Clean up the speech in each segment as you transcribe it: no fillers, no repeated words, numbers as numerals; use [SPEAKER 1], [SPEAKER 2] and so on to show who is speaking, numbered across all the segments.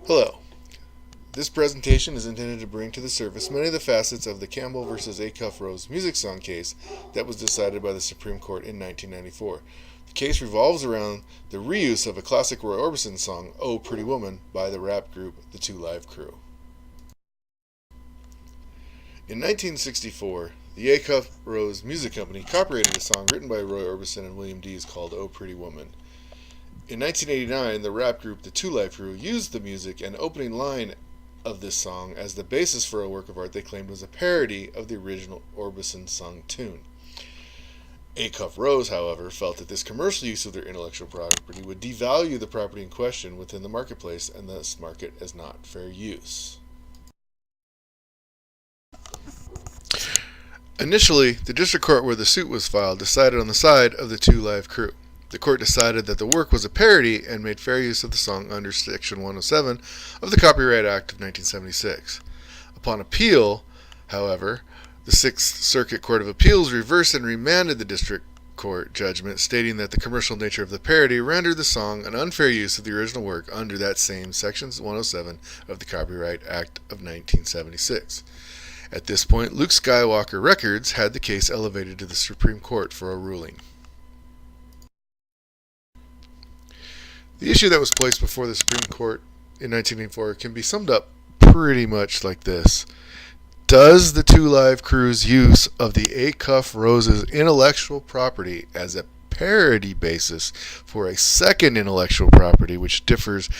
[SPEAKER 1] Hello. This presentation is intended to bring to the surface many of the facets of the Campbell versus Acuff Rose music song case that was decided by the Supreme Court in 1994. The case revolves around the reuse of a classic Roy Orbison song, "Oh Pretty Woman," by the rap group The Two Live Crew. In 1964, the Acuff Rose Music Company copyrighted a song written by Roy Orbison and William Dees called "Oh Pretty Woman." In 1989, the rap group The Two Live Crew used the music and opening line of this song as the basis for a work of art they claimed was a parody of the original Orbison sung tune. Acuff Rose, however, felt that this commercial use of their intellectual property would devalue the property in question within the marketplace and thus mark it as not fair use. Initially, the district court where the suit was filed decided on the side of the Two Live Crew. The court decided that the work was a parody and made fair use of the song under Section 107 of the Copyright Act of 1976. Upon appeal, however, the Sixth Circuit Court of Appeals reversed and remanded the district court judgment, stating that the commercial nature of the parody rendered the song an unfair use of the original work under that same Section 107 of the Copyright Act of 1976. At this point, Luke Skywalker Records had the case elevated to the Supreme Court for a ruling. The issue that was placed before the Supreme Court in 1984 can be summed up pretty much like this. Does the Two Live Crew's use of the Acuff Rose's intellectual property as a parody basis for a second intellectual property which differs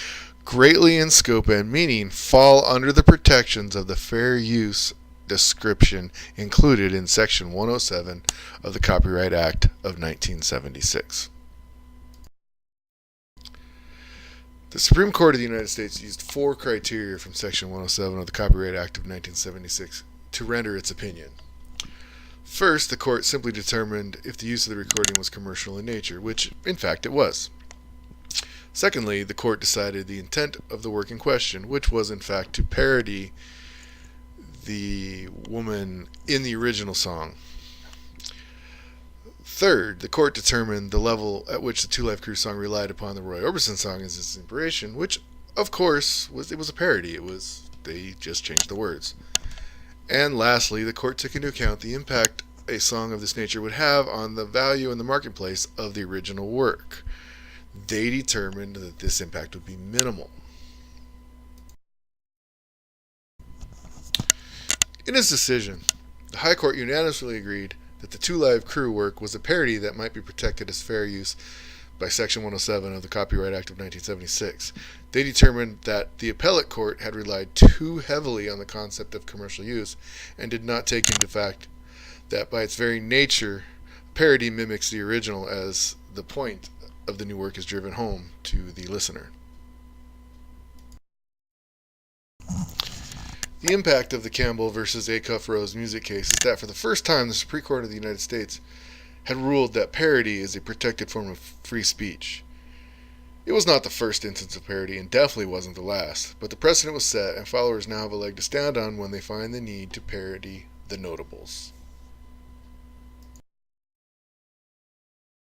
[SPEAKER 1] greatly in scope and meaning fall under the protections of the fair use description included in Section 107 of the Copyright Act of 1976? The Supreme Court of the United States used four criteria from Section 107 of the Copyright Act of 1976 to render its opinion. First, the court simply determined if the use of the recording was commercial in nature, which, in fact, it was. Secondly, the court decided the intent of the work in question, which was, in fact, to parody the woman in the original song. Third, the court determined the level at which the Two Live Crew song relied upon the Roy Orbison song as its inspiration, which, of course, was a parody. They just changed the words. And lastly, the court took into account the impact a song of this nature would have on the value in the marketplace of the original work. They determined that this impact would be minimal. In its decision, the High Court unanimously agreed that the Two Live Crew work was a parody that might be protected as fair use by Section 107 of the Copyright Act of 1976. They determined that the appellate court had relied too heavily on the concept of commercial use and did not take into fact that by its very nature, parody mimics the original as the point of the new work is driven home to the listener. The impact of the Campbell versus Acuff Rose music case is that for the first time the Supreme Court of the United States had ruled that parody is a protected form of free speech. It was not the first instance of parody and definitely wasn't the last, but the precedent was set and followers now have a leg to stand on when they find the need to parody the notables.